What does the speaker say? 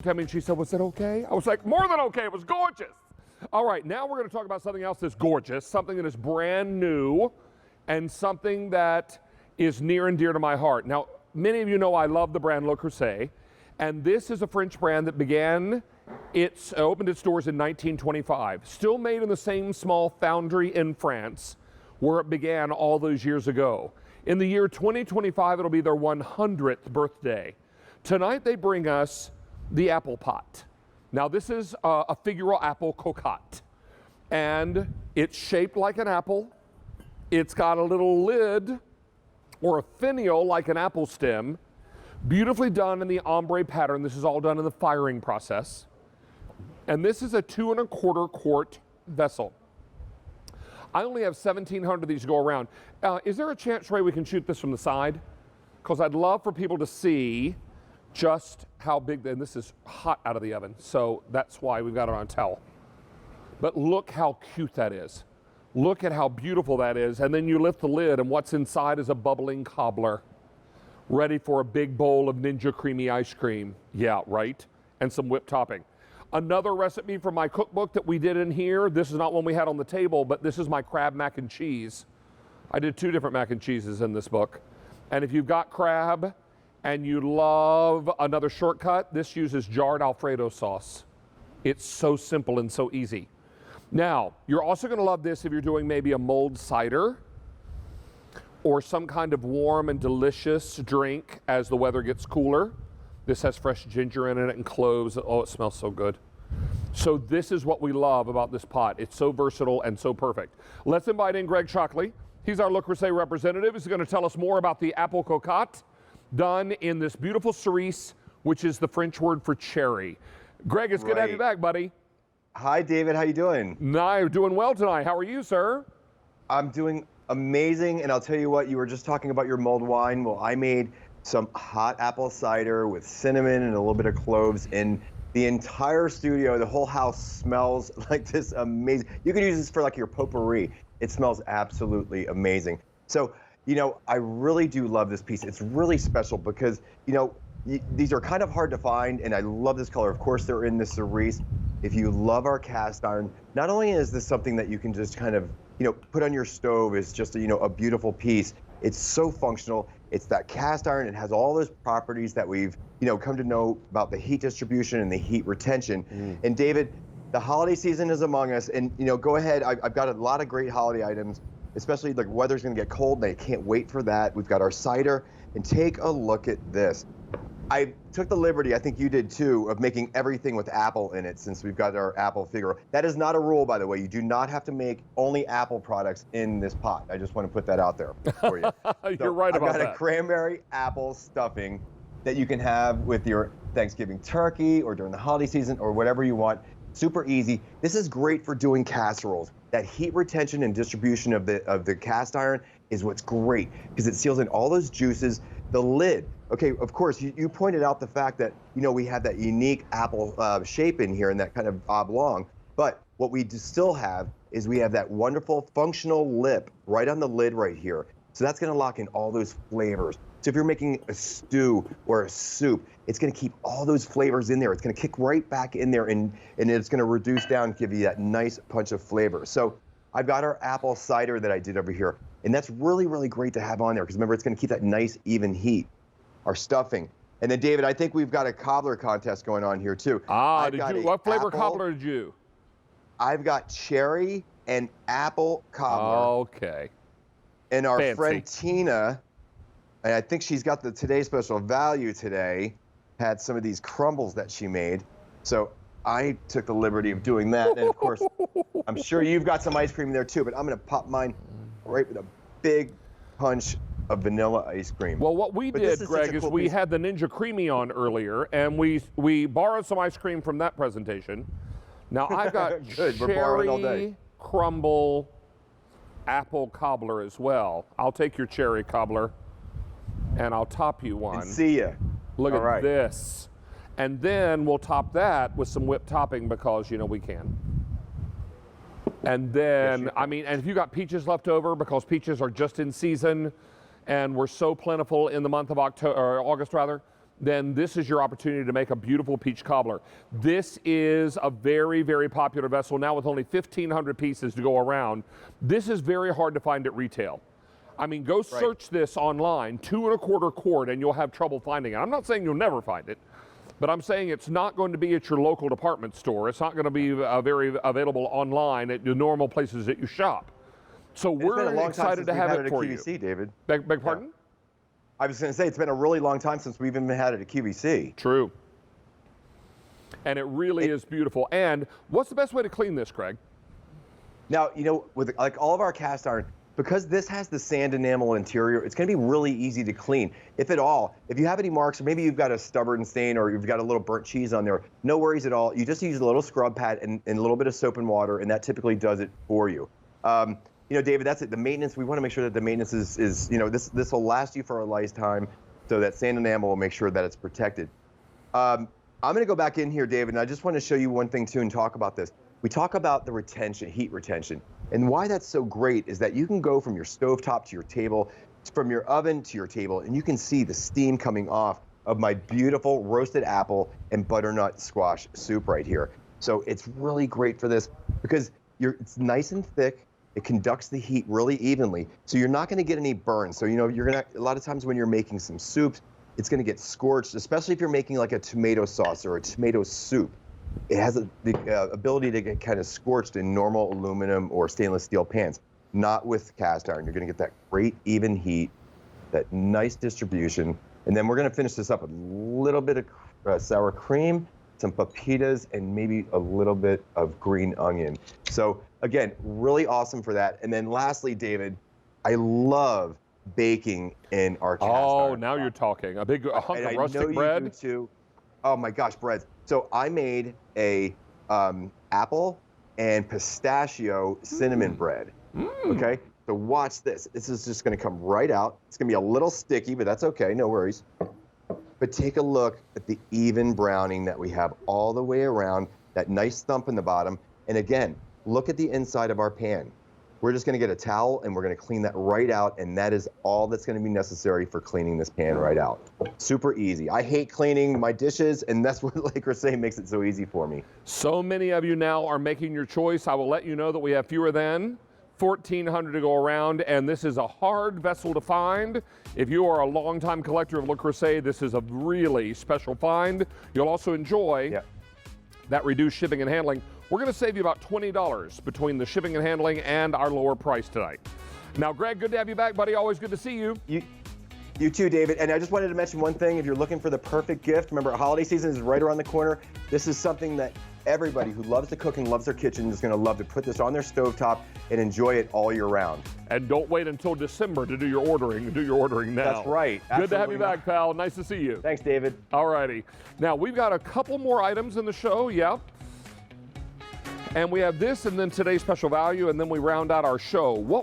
at me and she said, was it okay? I was like, more than okay, it was gorgeous. All right, now we're gonna talk about something else that's gorgeous, something that is brand new, and something that is near and dear to my heart. Now, many of you know I love the brand Le Creuset, and this is a French brand that opened its doors in 1925, still made in the same small foundry in France where it began all those years ago. In the year 2025, it'll be their 100th birthday. Tonight they bring us the apple pot. Now this is a figural apple cocotte, and it's shaped like an apple. It's got a little lid or a finial like an apple stem, beautifully done in the ombre pattern. This is all done in the firing process. And this is a 2.25 quart vessel. I only have 1,700 of these to go around. Is there a chance, Ray, we can shoot this from the side? Because I'd love for people to see just how big, and this is hot out of the oven, so that's why we've got it on towel. But look how cute that is. Look at how beautiful that is. And then you lift the lid, and what's inside is a bubbling cobbler, ready for a big bowl of Ninja Creamy ice cream. Yeah, right? And some whipped topping. Another recipe from my cookbook that we did in here, this is not one we had on the table, but this is my crab mac and cheese. I did 2 different mac and cheeses in this book. And if you've got crab and you love another shortcut, this uses jarred Alfredo sauce. It's so simple and so easy. Now, you're also gonna love this if you're doing maybe a mulled cider or some kind of warm and delicious drink as the weather gets cooler. This has fresh ginger in it and cloves. Oh, it smells so good. So this is what we love about this pot. It's so versatile and so perfect. Let's invite in Greg Shockley. He's our Le Creuset representative. He's going to tell us more about the apple cocotte done in this beautiful cerise, which is the French word for cherry. Greg, it's good to have you back, buddy. Hi, David. How you doing? I'm doing well tonight. How are you, sir? I'm doing amazing, and I'll tell you what, you were just talking about your mulled wine. Well, I made some hot apple cider with cinnamon and a little bit of cloves, and the entire studio, the whole house smells like this amazing. You can use this for like your potpourri. It smells absolutely amazing. So, you know, I really do love this piece. It's really special because, you know, these are kind of hard to find, and I love this color. Of course, they're in the cerise. If you love our cast iron, not only is this something that you can just kind of, you know, put on your stove as just a, you know, a beautiful piece, it's so functional. It's that cast iron. It has all those properties that we've, you know, come to know about the heat distribution and the heat retention. And David, the holiday season is among us, and, you know, go ahead. I've got a lot of great holiday items, especially like weather's going to get cold, and I can't wait for that. We've got our cider, and take a look at this. I took the liberty, I think you did too, of making everything with apple in it since we've got our apple Figural. That is not a rule, by the way. You do not have to make only apple products in this pot. I just want to put that out there for you. You're right about that. I've got a cranberry apple stuffing that you can have with your Thanksgiving turkey or during the holiday season or whatever you want. Super easy. This is great for doing casseroles. That heat retention and distribution of the cast iron is what's great because it seals in all those juices. The lid. Okay, of course, you pointed out the fact that, you know, we have that unique apple shape in here and that kind of oblong, but what we still have is we have that wonderful functional lip right on the lid right here. So that's gonna lock in all those flavors. So if you're making a stew or a soup, it's gonna keep all those flavors in there. It's gonna kick right back in there and it's gonna reduce down, give you that nice punch of flavor. So I've got our apple cider that I did over here, and that's really, really great to have on there because remember, it's gonna keep that nice even heat. Our stuffing. And then David, I think we've got a cobbler contest going on here too. What flavor cobbler did you? I've got cherry and apple cobbler. Okay. And our friend Tina, and I think she's got the Today Special Value today, had some of these crumbles that she made. So I took the liberty of doing that. And of course, I'm sure you've got some ice cream there too, but I'm gonna pop mine right with a big punch of vanilla ice cream. Well, what we did, Greg, is we had the Ninja Creamy on earlier, and we borrowed some ice cream from that presentation. Now I've got cherry, crumble, apple cobbler as well. I'll take your cherry cobbler, and I'll top you one. And see ya. Look at this. And then we'll top that with some whipped topping because, you know, we can. And then, I mean, and if you got peaches left over, because peaches are just in season, and we're so plentiful in the month of August rather, then this is your opportunity to make a beautiful peach cobbler. This is a very, very popular vessel now with only 1,500 pieces to go around. This is very hard to find at retail. I mean, go search this online, 2.25 quart, and you'll have trouble finding it. I'm not saying you'll never find it, but I'm saying it's not going to be at your local department store. It's not going to be very available online at the normal places that you shop. So we're excited to have it for you. QVC, David. Beg pardon? Yeah. I was going to say, it's been a really long time since we've even had it at QVC. True. And it really is beautiful. And what's the best way to clean this, Craig? Now, you know, with like all of our cast iron, because this has the sand enamel interior, it's going to be really easy to clean. If at all, if you have any marks, or maybe you've got a stubborn stain or you've got a little burnt cheese on there, no worries at all. You just use a little scrub pad and a little bit of soap and water, and that typically does it for you. You know, David, that's it. The maintenance, we want to make sure that the maintenance is you know, this will last you for a lifetime, so that sand enamel will make sure that it's protected. I'm going to go back in here, David, and I just want to show you one thing too and talk about this. We talk about the retention, heat retention, and why that's so great is that you can go from your stovetop to your table, from your oven to your table, and you can see the steam coming off of my beautiful roasted apple and butternut squash soup right here. So it's really great for this because it's nice and thick. It conducts the heat really evenly, so you're not going to get any burns. So, you know, you're going to, a lot of times when you're making some soups, it's going to get scorched, especially if you're making like a tomato sauce or a tomato soup. It has the ability to get kind of scorched in normal aluminum or stainless steel pans, not with cast iron. You're going to get that great even heat, that nice distribution. And then we're going to finish this up with a little bit of sour cream, some pepitas, and maybe a little bit of green onion. So again, really awesome for that. And then lastly, David, I love baking in our cast iron. Oh, now you're talking. A hunk of rustic bread? I know you do too. Oh my gosh, breads. So I made a apple and pistachio cinnamon bread. Okay, so watch this. This is just gonna come right out. It's gonna be a little sticky, but that's okay, no worries. But take a look at the even browning that we have all the way around, that nice thump in the bottom. And again, look at the inside of our pan. We're just gonna get a towel and we're gonna clean that right out, and that is all that's gonna be necessary for cleaning this pan right out. Super easy. I hate cleaning my dishes, and that's what Le Creuset makes it so easy for me. So many of you now are making your choice. I will let you know that we have fewer than 1,400 to go around, and this is a hard vessel to find. If you are a longtime collector of Le Creuset, this is a really special find. You'll also enjoy that reduced shipping and handling. We're going to save you about $20 between the shipping and handling and our lower price tonight. Now, Greg, good to have you back, buddy. Always good to see you. You too, David. And I just wanted to mention one thing. If you're looking for the perfect gift, remember, holiday season is right around the corner. This is something that everybody who loves to cook and loves their kitchen is going to love to put this on their stovetop and enjoy it all year round. And don't wait until December to do your ordering. Do your ordering now. That's right. Good to have you back, pal. Nice to see you. Thanks, David. All righty. Now, we've got a couple more items in the show. And we have this, and then today's special value, and then we round out our show. What